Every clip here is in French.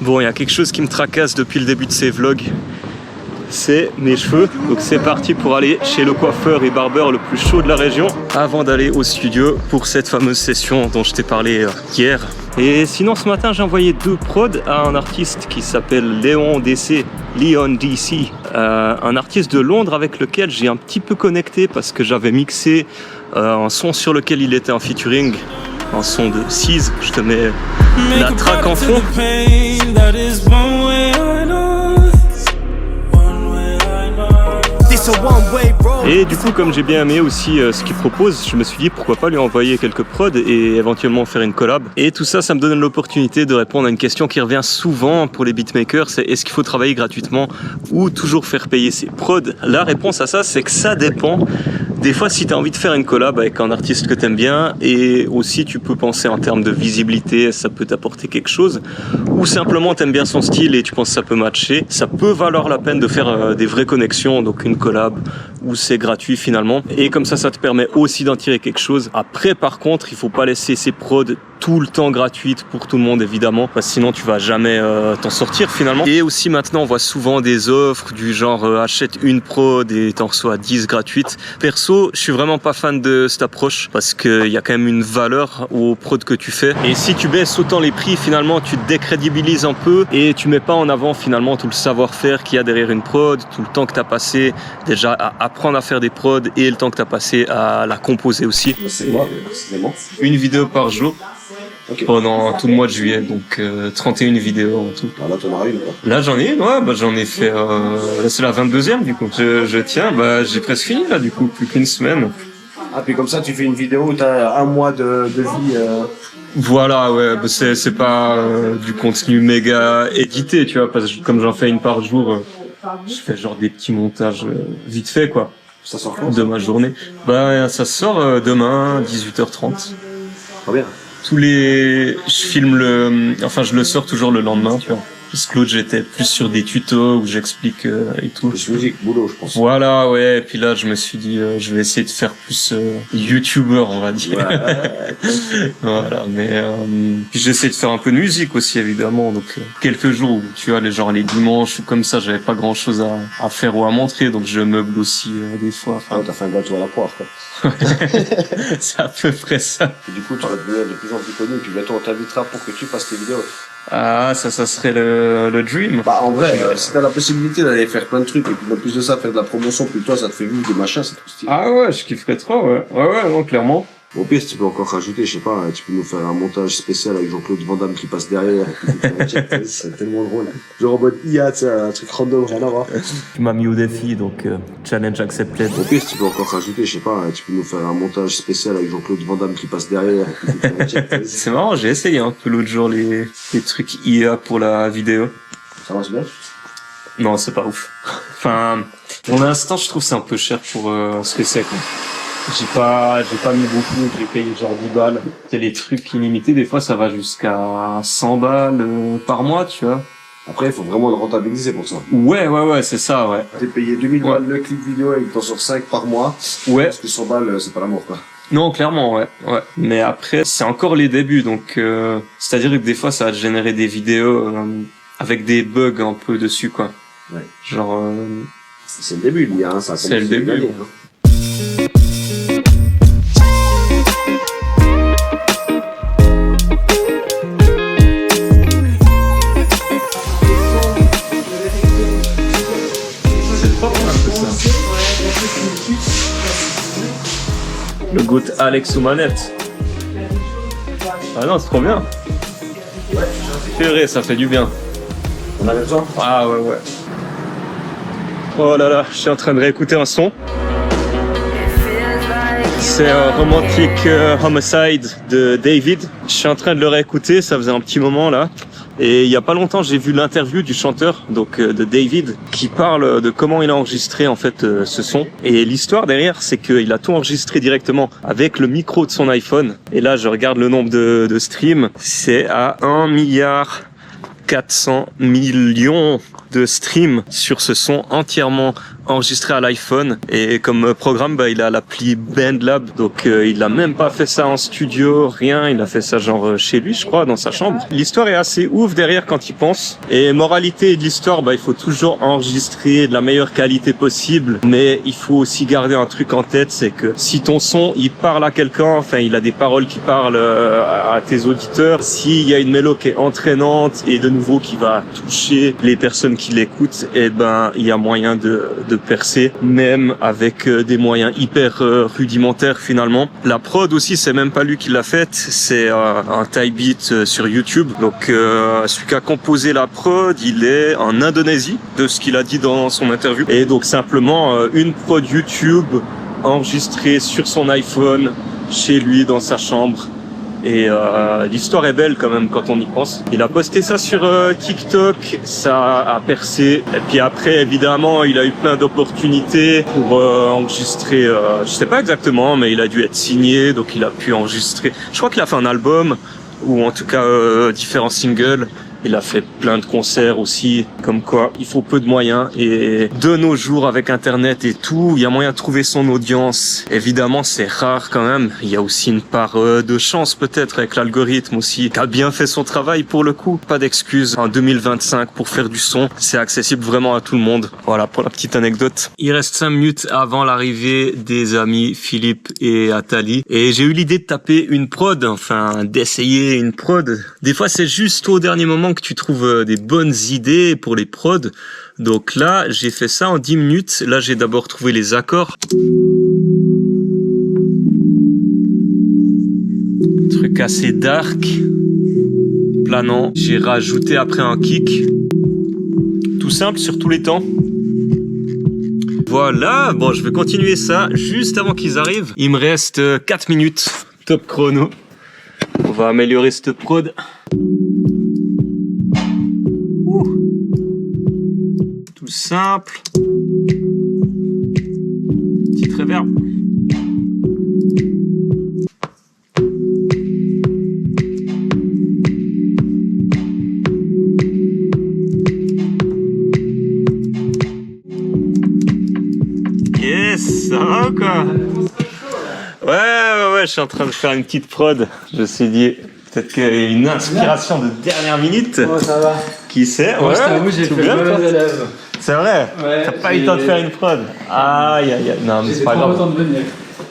Bon, il y a quelque chose qui me tracasse depuis le début de ces vlogs. C'est mes cheveux. Donc c'est parti pour aller chez le coiffeur et barbeur le plus chaud de la région avant d'aller au studio pour cette fameuse session dont je t'ai parlé hier. Et sinon ce matin j'ai envoyé 2 prods à un artiste qui s'appelle Leon DC, un artiste de Londres avec lequel j'ai un petit peu connecté parce que j'avais mixé un son sur lequel il était en featuring, un son de Seas. Je te mets la track en fond. Et du coup, comme j'ai bien aimé aussi ce qu'il propose, je me suis dit pourquoi pas lui envoyer quelques prods et éventuellement faire une collab. Et tout ça, ça me donne l'opportunité de répondre à une question qui revient souvent pour les beatmakers, c'est est-ce qu'il faut travailler gratuitement ou toujours faire payer ses prods? La réponse à ça, c'est que ça dépend. Des fois, si tu as envie de faire une collab avec un artiste que tu aimes bien, et aussi tu peux penser en termes de visibilité, ça peut t'apporter quelque chose, ou simplement tu aimes bien son style et tu penses que ça peut matcher, ça peut valoir la peine de faire des vraies connexions, donc une collab où c'est gratuit finalement. Et comme ça te permet aussi d'en tirer quelque chose. Après, par contre, il faut pas laisser ces prods tout le temps gratuites pour tout le monde évidemment, parce que sinon tu vas jamais t'en sortir finalement. Et aussi maintenant on voit souvent des offres du genre achète une prod et t'en reçois 10 gratuites. Perso, je suis vraiment pas fan de cette approche parce qu'il y a quand même une valeur aux prods que tu fais. Et si tu baisses autant les prix, finalement tu te décrédibilises un peu et tu mets pas en avant finalement tout le savoir-faire qu'il y a derrière une prod, tout le temps que t'as passé déjà à apprendre à faire des prods et le temps que t'as passé à la composer aussi. C'est moi, précisément. Une vidéo par jour. Okay. Pendant tout le mois de juillet, donc 31 vidéos en tout. Ah, là, t'en as une, quoi. Là, j'en ai une, ouais, bah, j'en ai fait, là, c'est la 22e, du coup. Je tiens, bah, j'ai presque fini, là, du coup, plus qu'une semaine. Ah, puis comme ça, tu fais une vidéo où t'as un mois de vie, Voilà, ouais, bah, c'est pas du contenu méga édité, tu vois, parce que comme j'en fais une par jour, je fais genre des petits montages vite fait, quoi. Ça sort quand? De ma journée. Bah, ça sort demain, 18h30. Très bien. Je filme je le sors toujours le lendemain, tu vois. Parce que l'autre, j'étais plus sur des tutos où j'explique et tout. Plus musique, boulot, je pense. Voilà, ouais. Et puis là, je me suis dit, je vais essayer de faire plus YouTuber, on va dire. Ouais. Voilà, mais puis j'essaie de faire un peu de musique aussi, évidemment. Donc quelques jours où, tu vois, les dimanches ou comme ça, j'avais pas grand-chose à faire ou à montrer, donc je meuble aussi des fois. Enfin, ouais, t'as fait un gâteau à la poire, quoi. C'est à peu près ça. Et du coup, tu vas devenir de plus en plus connu, et puis bientôt on t'invitera pour que tu fasses tes vidéos. Ah, ça serait le dream. Bah, en vrai, si t'as la possibilité d'aller faire plein de trucs, et puis en plus de ça, faire de la promotion, puis toi, ça te fait vivre des machins, c'est trop stylé. Ah ouais, je kifferais trop, ouais. Ouais, non, clairement. Au pire, tu peux encore rajouter, je sais pas, tu peux nous faire un montage spécial avec Jean-Claude Van Damme qui passe derrière. C'est tellement drôle. Genre en mode IA, tu sais, un truc random, rien à voir. Tu m'as mis au défi, donc challenge accepted. Au pire, tu peux encore rajouter, je sais pas, tu peux nous faire un montage spécial avec Jean-Claude Van Damme qui passe derrière. C'est marrant, j'ai essayé un peu l'autre jour les trucs IA pour la vidéo. Ça marche bien? Non, c'est pas ouf. Enfin, pour l'instant, je trouve c'est un peu cher pour ce que c'est, quoi. J'ai pas mis beaucoup, j'ai payé genre 10 balles. C'est les trucs illimités, des fois ça va jusqu'à 100 balles par mois, tu vois. Après, il faut vraiment le rentabiliser pour ça. Ouais, c'est ça, ouais. T'es payé 2000 balles le clip vidéo et t'en sors 5 par mois. Ouais. Parce que 100 balles, c'est pas l'amour, quoi. Non, clairement, ouais. Mais après, c'est encore les débuts, donc c'est-à-dire que des fois ça va te générer des vidéos avec des bugs un peu dessus, quoi. Ouais. Genre... C'est le début, lui, hein, ça. C'est le début. Hein. Le goût Alex aux manettes. Ah non, c'est trop bien. Purée, ça fait du bien. On a besoin? Ah ouais. Oh là là, je suis en train de réécouter un son. C'est Romantic Homicide de David. Je suis en train de le réécouter, ça faisait un petit moment là. Et il y a pas longtemps, j'ai vu l'interview du chanteur, donc de David, qui parle de comment il a enregistré en fait ce son. Et l'histoire derrière, c'est qu'il a tout enregistré directement avec le micro de son iPhone. Et là, je regarde le nombre de streams, c'est à 1,4 milliard de stream sur ce son entièrement enregistré à l'iPhone. Et comme programme, il a l'appli BandLab. Donc il a même pas fait ça en studio, rien. Il a fait ça genre chez lui, je crois, dans sa chambre. L'histoire est assez ouf derrière quand il pense. Et moralité de l'histoire, il faut toujours enregistrer de la meilleure qualité possible. Mais il faut aussi garder un truc en tête, c'est que si ton son, il parle à quelqu'un, enfin, il a des paroles qui parlent à tes auditeurs, s'il y a une mélo qui est entraînante et de nouveau qui va toucher les personnes qui l'écoutent, il y a moyen de percer, même avec des moyens hyper rudimentaires finalement. La prod aussi, c'est même pas lui qui l'a faite, c'est un Thai beat sur YouTube. Donc celui qui a composé la prod, il est en Indonésie, de ce qu'il a dit dans son interview. Et donc simplement une prod YouTube enregistrée sur son iPhone, chez lui, dans sa chambre. Et l'histoire est belle quand même quand on y pense. Il a posté ça sur TikTok, ça a percé. Et puis après, évidemment, il a eu plein d'opportunités pour enregistrer, je sais pas exactement, mais il a dû être signé, donc il a pu enregistrer. Je crois qu'il a fait un album, ou en tout cas différents singles. Il a fait plein de concerts aussi, comme quoi il faut peu de moyens. Et de nos jours, avec Internet et tout, il y a moyen de trouver son audience. Évidemment, c'est rare quand même. Il y a aussi une part de chance peut-être avec l'algorithme aussi, qui a bien fait son travail pour le coup. Pas d'excuses. En 2025, pour faire du son, c'est accessible vraiment à tout le monde. Voilà pour la petite anecdote. Il reste 5 minutes avant l'arrivée des amis Philippe et Atali. Et j'ai eu l'idée de taper une prod, enfin d'essayer une prod. Des fois, c'est juste au dernier moment que tu trouves des bonnes idées pour les prods. Donc là, j'ai fait ça en 10 minutes. Là, j'ai d'abord trouvé les accords. Truc assez dark, planant. J'ai rajouté après un kick. Tout simple sur tous les temps. Voilà, bon, je vais continuer ça juste avant qu'ils arrivent. Il me reste 4 minutes. Top chrono. On va améliorer cette prod. Tout simple. Petite reverb. Yes, ça va quoi? Ouais, je suis en train de faire une petite prod. Je me suis dit, peut-être qu'il y a une inspiration de dernière minute. Oh, ça va. Qui sait? Moi, je t'avoue, j'ai fait le mauvais élève. C'est vrai? Ouais, t'as pas eu le temps de faire une prod? Aïe. Non, mais c'est pas grave. J'ai pas le temps de venir.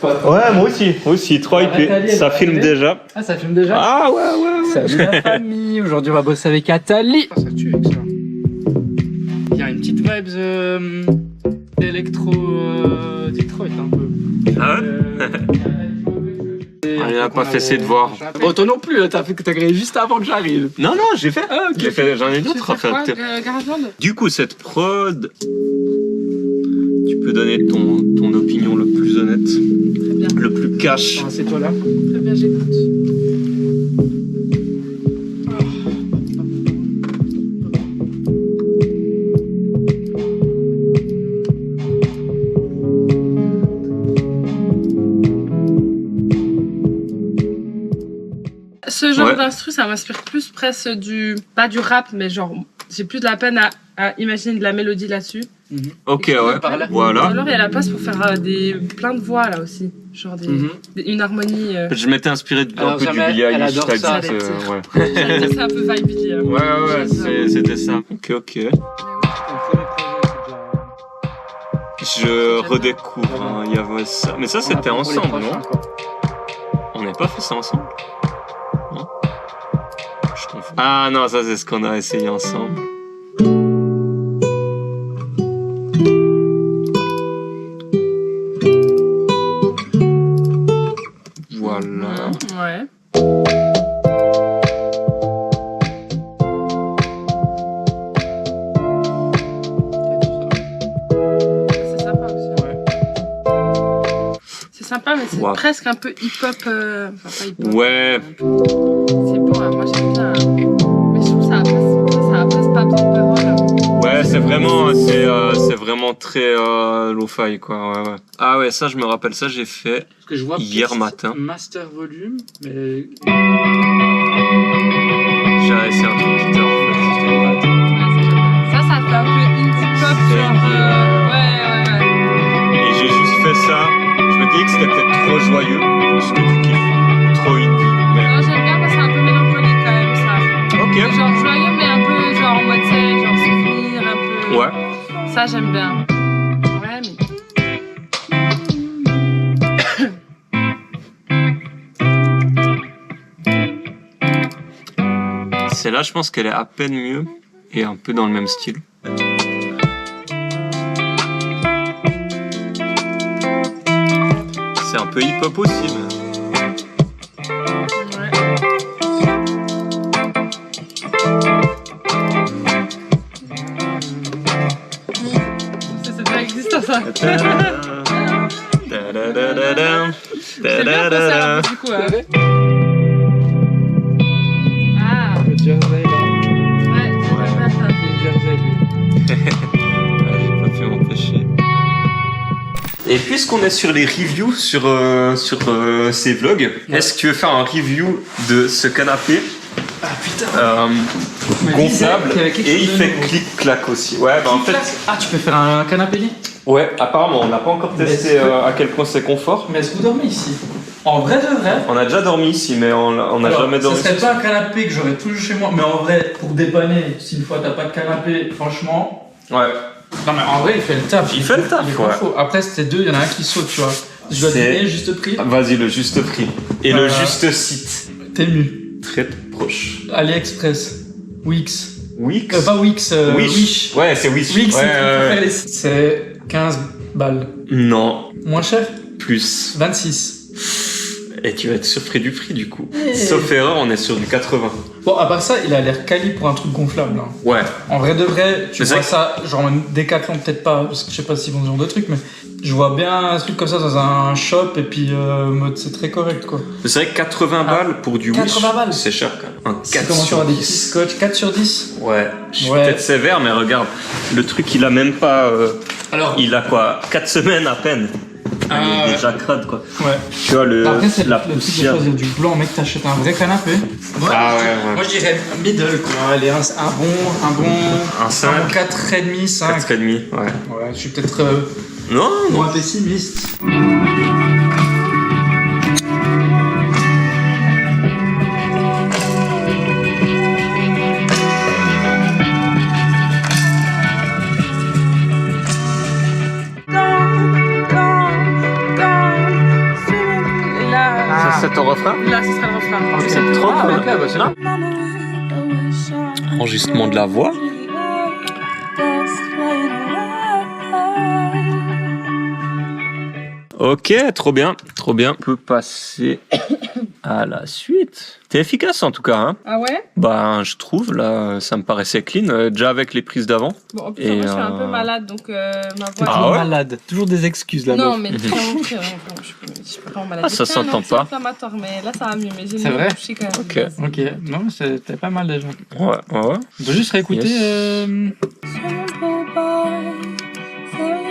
Ouais, moi aussi, 3 IP. Ça filme déjà. Ah, ça filme déjà? Ah ouais. Salut la famille. Aujourd'hui, on va bosser avec Atali. Ça tue avec ça. Il y a une petite vibes électro Detroit un peu. Ah ouais? Il n'a pas fait ses devoirs. Bon, toi non plus, t'as créé juste avant que j'arrive. Non, j'ai fait. Ah, ok. J'en ai d'autres à faire. Du coup, cette prod, tu peux donner ton opinion le plus honnête, Très bien. le plus cash. C'est toi là. Très bien, j'écoute. Ce genre d'instru, ça m'inspire plus presque pas du rap, mais genre, j'ai plus de la peine à imaginer de la mélodie là-dessus. Ok, ouais. Voilà. Alors, il y a la place pour faire plein de voix là aussi. Genre une harmonie. Je m'étais inspiré un peu du Billie elle Eilish adore type. ça. Ouais. J'allais dire, c'est un peu vibe Billie. Ouais, c'était ça. Ok. Je redécouvre, il y avait ça. Mais ça, c'était ensemble, non? On n'a pas fait ça ensemble? Non? Je confonds. Ah non, ça, c'est ce qu'on a essayé ensemble. Voilà. Ouais. C'est sympa aussi. Ouais. C'est sympa, mais c'est presque un peu hip-hop. Enfin, pas hip-hop. Ouais. C'est beau, hein, moi j'aime bien. Mais je trouve que ça passe pas trop de paroles. Ouais, c'est vraiment très lo-fi, quoi. Ouais. Ah ouais, ça, je me rappelle, ça, j'ai fait Que je vois hier matin. Master volume, mais. J'ai essayé un truc guitare, en fait. Ouais, ça, j'aime bien. Ça fait un peu Ça, j'aime bien. Ouais, mais... Celle-là, je pense qu'elle est à peine mieux et un peu dans le même style. C'est un peu hip-hop aussi, mais... Ouais. C'est déjà existant, ça. J'aime bien penser à un peu, du coup. Ah. Le jersey, là. Ouais, j'aime bien ça. Le jersey, lui. J'ai pas pu m'empêcher. Et puisqu'on est sur les reviews sur ces vlogs, est-ce que tu veux faire un review de ce canapé gonflable et il fait clic-clac aussi. Ouais, bah en fait. Ah, tu peux faire un canapé lit? Ouais, apparemment, on n'a pas encore testé à quel point c'est confort. Mais est-ce que vous dormez ici? En vrai de vrai? On a déjà dormi ici, mais on n'a jamais dormi. Ce serait pas un canapé que j'aurais toujours chez moi, mais en vrai, pour dépanner, si une fois t'as pas de canapé, franchement. Ouais. Non, mais en vrai, il fait le taf. Il fait le taf, il est pas ouais. faux. Après, c'était deux, il y en a un qui saute, tu vois. Je dois te donner le juste prix. Vas-y, le juste prix. Et le juste site. Temu. Très proche. AliExpress. Wix. Wix Pas Wix, Wish. Ouais, c'est Wish. Wix, Ouais. c'est 15 balles. Non. Moins cher? Plus. 26. Et tu vas être surpris du prix du coup. Sauf erreur, on est sur du 80. Bon, à part ça, il a l'air quali pour un truc gonflable. Hein. Ouais. En vrai de vrai, tu Mais vois c'est ça, genre un Décathlon peut-être pas, parce que je sais pas s'ils font ce genre de truc, mais je vois bien un truc comme ça dans un shop et puis mode c'est très correct quoi. C'est vrai que 80 balles pour du 80 Wish, balles. c'est cher quand même. Un 4 Comment sur des 10. petits scotch 4 sur 10? Ouais. Je suis Ouais. peut-être sévère, mais regarde, le truc il a même pas. Alors, Il a quoi 4 semaines à peine. Il est ouais. déjà crade quoi. Ouais. Tu vois Après, c'est la le truc de poussière. choisir du blanc, mec, t'achètes un vrai canapé. Ah ouais, ouais. Moi je dirais middle quoi. Allez, un bon. Un 5. 4,5, 5. 4,5, ouais. Ouais, je suis peut-être Non, non. moins pessimiste. Ça, c'est ton refrain. Là, ce sera le refrain. C'est trop Ah, cool. ok, bah c'est Enregistrement de la voix. Ok, trop bien, trop bien. On peut passer à la suite. T'es efficace en tout cas, hein. Ah ouais? Bah, je trouve, là, ça me paraissait clean, déjà avec les prises d'avant. Bon, en plus, Et moi, je suis un peu malade, donc ma voix... Ah ouais? malade. Toujours des excuses là. Non, mais vraiment, je suis vraiment malade. Ah, ça J'ai fait un s'entend pas. anti-inflammatoire, mais là, ça va mieux. Mais j'ai C'est le nez vrai? bouché quand même. Ok. Ok, non, mais c'était pas mal déjà. Ouais, ouais. On doit juste réécouter. Yes.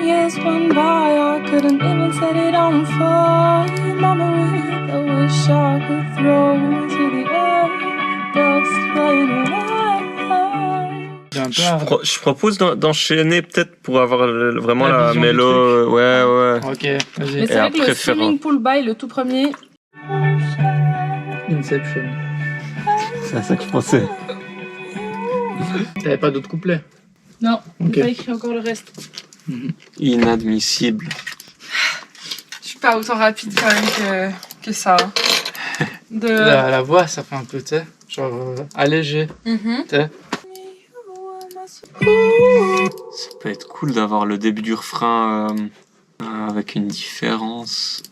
Years went by, I couldn't even set it on fire. Memory that wish I could throw into the air, dust flying away. J'ai un peu à- Je propose d'enchaîner peut-être pour avoir vraiment La la vision du mélo. Ouais, ouais. Ok, Mais vas-y. c'est vrai que après, le faire Swimming Pool By, le tout premier, Inception. C'est à ça que je pensais. T'avais pas d'autres couplets? non, Ok. j'ai pas écrit encore le reste. Inadmissible. Je suis pas autant rapide quand même que ça. De... La voix, ça fait un peu, tu sais, genre allégé, Mhm. tu sais. Ça peut être cool d'avoir le début du refrain avec une différence.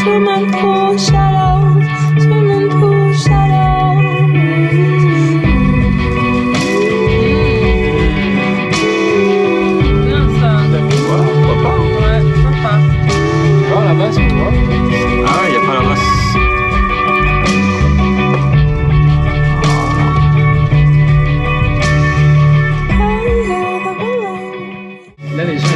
Swimming pool shadows, swimming pool shadows. Bien ça. Pourquoi pas? Ouais, pourquoi pas. Tu vois, la basse, on voit. Ah, il n'y a pas la basse. Là, les gens,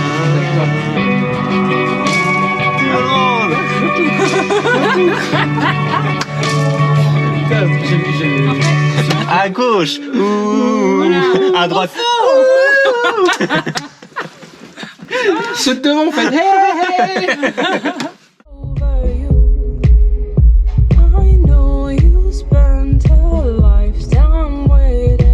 À gauche ou à droite. saute devant, on fait hey, hey. Over you. I know you spent a lifetime waiting.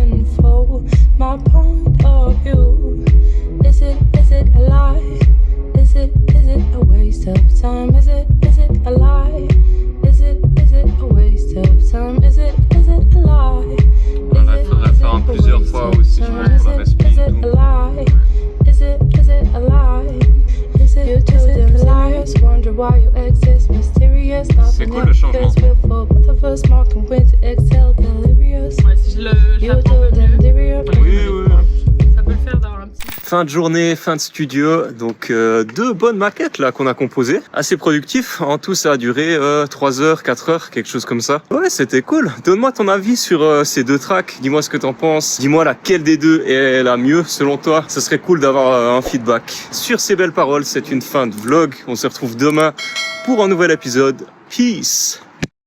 fin de journée, fin de studio, donc 2 bonnes maquettes là qu'on a composées, assez productif. En tout, ça a duré 3 heures, 4 heures, quelque chose comme ça. Ouais, c'était cool. Donne-moi ton avis sur ces 2 tracks. Dis-moi ce que t'en penses. Dis-moi laquelle des 2 est la mieux selon toi. Ce serait cool d'avoir un feedback. Sur ces belles paroles, c'est une fin de vlog. On se retrouve demain pour un nouvel épisode. Peace.